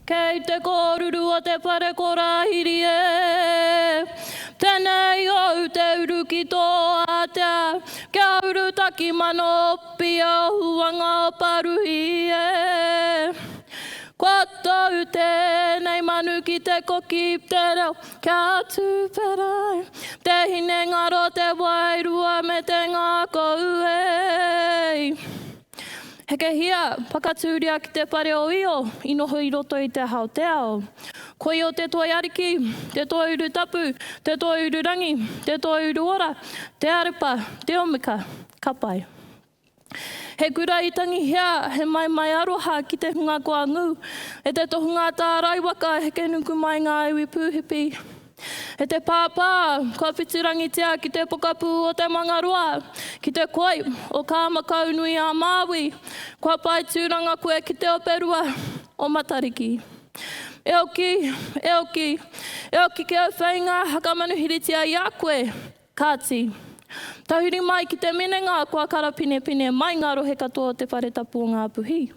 Kei te kōruru o te pare korahiri e. Tēnei au te uru ki tō atea. Kia uru taki mano pia huanga o paruhi e. Kua tau tēnei manu ki te koki te reo. Kia tūperai. Te hine ngaro te wairua me te ngākou e. Heke hia, pakatūria ki te pare o io, inoho I roto I te hao te ao. Koi o te toi ariki, te toi uru tapu, te toi uru rangi, te toi uru ora, te arupa, te omika, ka pai. He kura I tangi hea, he mai aroha ki te hunga kua ngū, e te tohunga tā raiwaka, heke nuku mai ngā iwi pūhipi. He te pāpā, kua whitirangi tia ki te pokapū o te mangaroa, ki te koi o kā makau nui a Māui, kua pai tūranga koe ki te operua o Matariki. E oki ke au whainga hakamanuhiri tia I a koe, kāti. Tahuri mai ki te minenga, kua karapine mai ngā rohe katoa o te whare tapu o ngā puhi.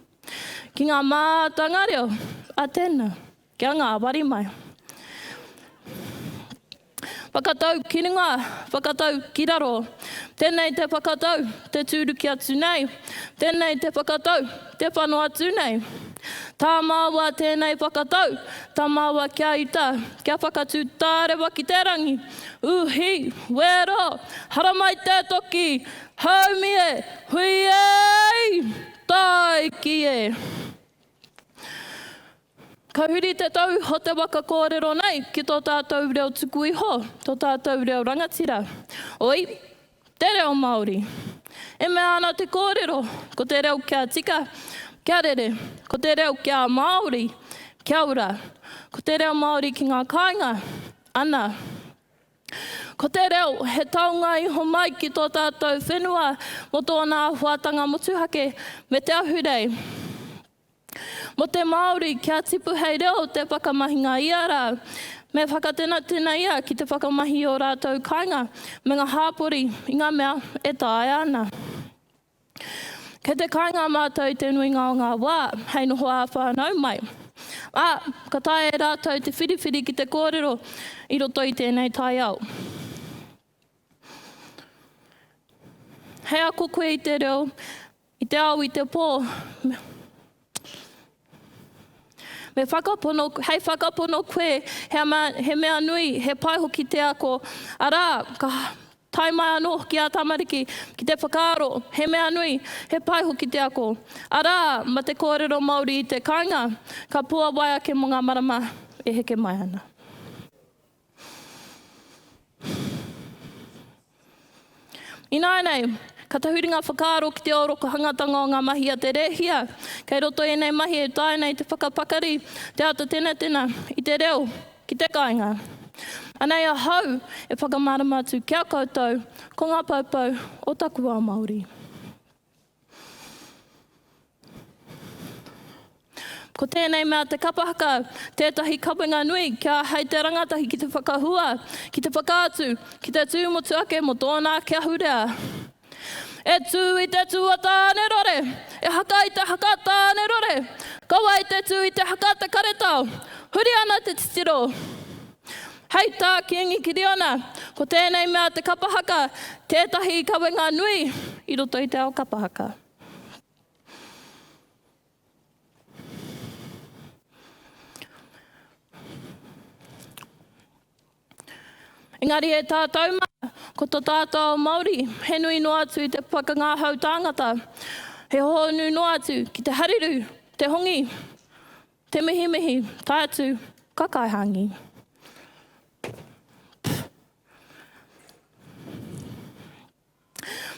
Ki ngā mātanga reo, a tēnā, kia ngā wari mai. Whakatau ki runga, whakatau ki raro. Tēnei te whakatau, te tūru ki atu nei. Tēnei te whakatau, te whano atu nei. Tā māua tēnei whakatau, tā māua kia ita, kia whakatū tārewa ki te rangi. Uhi, wero, haramai te toki, haumie, hui ei, tai ki e. Ka huri te tau ho te waka kōrero nei ki tō tātou reo tuku iho, tō tātou reo rangatira. Oi, te reo Māori. E mea ana te kōrero, ko te reo kia tika, kia rere, ko te reo kia Māori, kia ura, ko te reo Māori ki ngā kāinga, ana. Ko te reo, he taunga iho mai ki tō tātou whenua, mo tōna huatanga motuhake, me te ahurei. Mo te Māori, kia tipu hei reo te whakamahinga iara, me whakatena ia ki te whakamahi o rātou kāinga, me ngā hāpori, I ngā mea e tāe ana. Kei te kāinga mātou te nuinga o ngā wā, hei noho a whānau mai. Ka tae e rātou te whiriwhiri ki te kōrero, I roto I tēnei tai au. Hei ako koe I te reo, I te au I te pō, hei whakapono koe, he mea nui, he paihoki te ako, arā, ka tai mai anō ki a tamariki, ki te whakaaro, he mea nui, he paihoki te ako. Arā, ma te kōrero Māori I te kāinga, ka pua wai ake mo ngā marama e heke mai ana. I nei, ka tahuringa whakaaro ki te oroko hangatanga o ngā mahi a te rehia. Kei roto e nei mahi e tae nei te whakapakari, te ata tēnā I te reo, ki te kāinga. Anei a hau e whakamarama atu kia koutou, ko ngā paupau o taku wā Māori. Ko tēnei mea te kapahaka, tētahi kawenga nui, kia hei te rangatahi ki te whakahua, ki te whakaatu, ki te tūmotu ake mo tōnā kia hurea. E tū I te tua tāne rore, e haka I te haka tāne rore, kaua I te tū I te haka te karetau, huri ana te titiro. Hei tā ki ingi ki riona, ko tēnei mea te kapahaka, tētahi kawenga nui, I roto I te ao kapahaka. Engari e tātou mā, ko tō tātou Māori, he nui no atu I te whakangāhau tāngata. He honu no atu ki te hariru, te hongi, te mihi, tai atu, kakaihangi.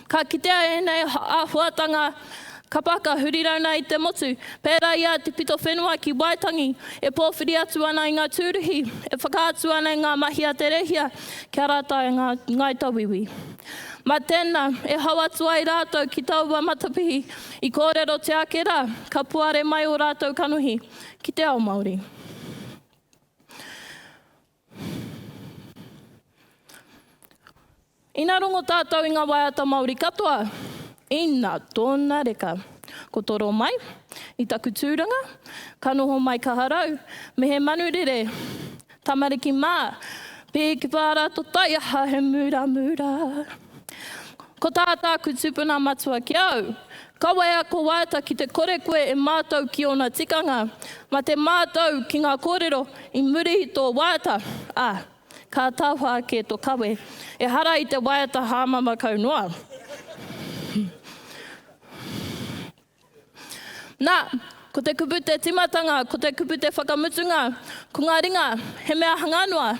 Ka kitea e nei āhuatanga, ka paka hurirauna I te motu, pērā ia te pito whenua ki Waitangi, e pōwhiri atu ana I ngā tūruhi, e whakaatu ana I ngā mahi a te rehia, kia rātai ngai tawiwi. Ma tēnā, e hau atu ai rātou ki taua matapihi, I kōrero te akera, ka puare mai o rātou kanuhi, ki te ao Māori. Ina rongo tātou I ngā waiata Māori katoa, Ina tōna reka. Ko toro mai, i taku tūranga, ka noho mai ka harau, me he manu rere, tamariki mā, pē ki whāra to tai aha he mura mura. Ko tātā ku tupuna matua ki au, kawaia ko wāta ki te kore koe e mātou ki ona tikanga, ma te mātou ki ngā kōrero i muri tō wāta. Ka tāwha ke tō kawe, e hara i te waiata hāmama kaunoa. Nā, ko te kupu te timatanga, ko te kupu te whakamutunga, ko ngā ringa, he mea hanganua.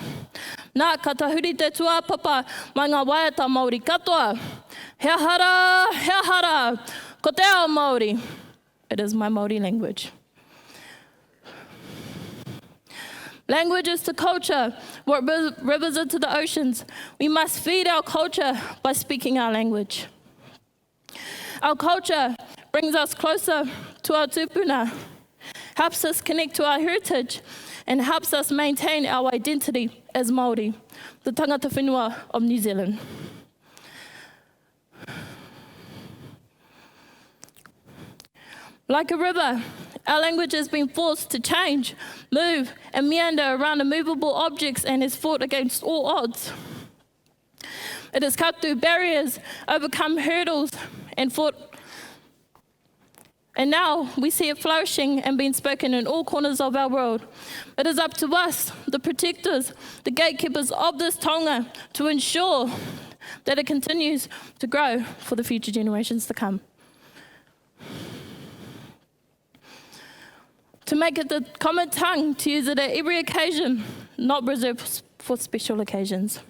Nā, ka tahuri te tuapapa mai ngā waiata Māori katoa. Hea hara, ko te ao Māori. It is my Māori language. Language is to culture what rivers are to the oceans. We must feed our culture by speaking our language. Our culture brings us closer to our tupuna, helps us connect to our heritage, and helps us maintain our identity as Māori, the tangata whenua of New Zealand. Like a river, our language has been forced to change, move, and meander around immovable objects and has fought against all odds. It has cut through barriers, overcome hurdles, and fought. And now we see it flourishing and being spoken in all corners of our world. It is up to us, the protectors, the gatekeepers of this taonga, to ensure that it continues to grow for the future generations to come. To make it the common tongue, to use it at every occasion, not reserved for special occasions.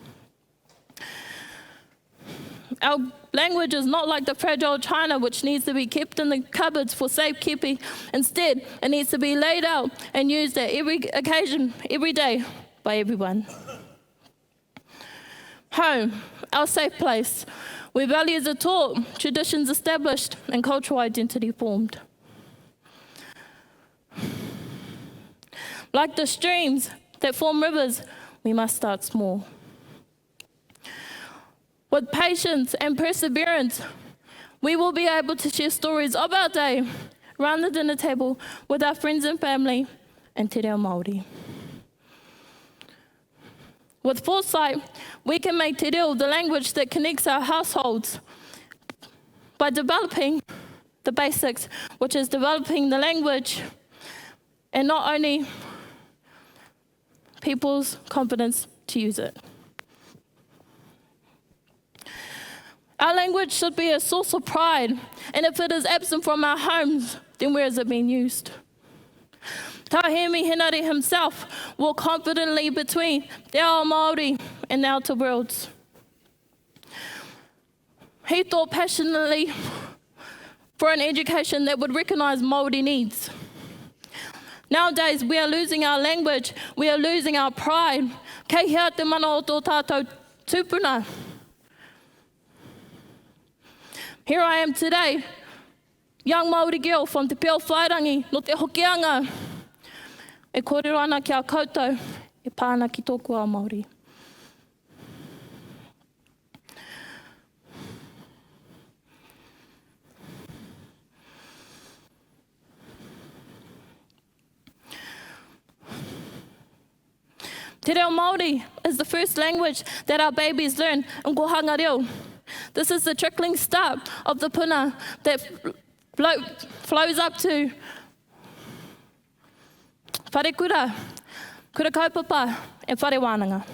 Our language is not like the fragile china which needs to be kept in the cupboards for safekeeping. Instead, it needs to be laid out and used at every occasion, every day, by everyone. Home, our safe place, where values are taught, traditions established, and cultural identity formed. Like the streams that form rivers, we must start small. With patience and perseverance, we will be able to share stories of our day around the dinner table with our friends and family and te reo Māori. With foresight, we can make te reo the language that connects our households by developing the basics, which is developing the language and not only people's confidence to use it. Our language should be a source of pride, and if it is absent from our homes, then where is it being used? Himi Henare himself walked confidently between te ao Māori and the outer worlds. He thought passionately for an education that would recognise Māori needs. Nowadays, we are losing our language, we are losing our pride. Kei hea te mana o tō tātou tūpuna. Here I am today, young Māori girl from te Peo Whairangi, no te Hokianga. E kōrero ana ki a koutou, e pāna ki tōku ao Māori. Te reo Māori is the first language that our babies learn in kohanga reo. This is the trickling start of the puna that flows up to whare kura, kura kaupapa, and whare wānanga.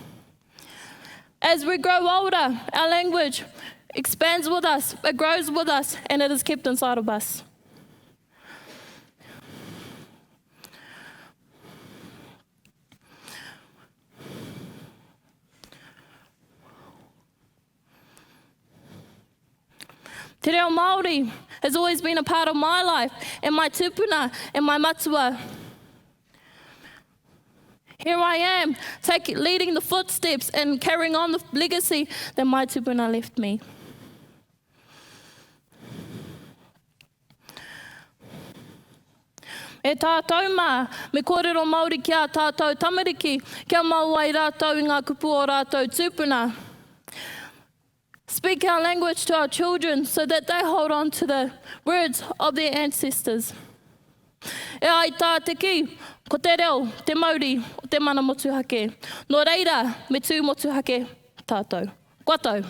As we grow older, our language expands with us, it grows with us, and it is kept inside of us. Te reo Māori has always been a part of my life and my tupuna and my matua. Here I am, leading the footsteps and carrying on the legacy that my tupuna left me. E tātou mā, me kōrero Māori ki a tātou tamariki, kia mau ai rātou i ngā kupu o rātou tūpuna. speak our language to our children so that they hold on to the words of their ancestors. E ai tā te ki, ko te reo, te mauri, o te mana motuhake. Nō reira, me tū motuhake tātou. Kua tau.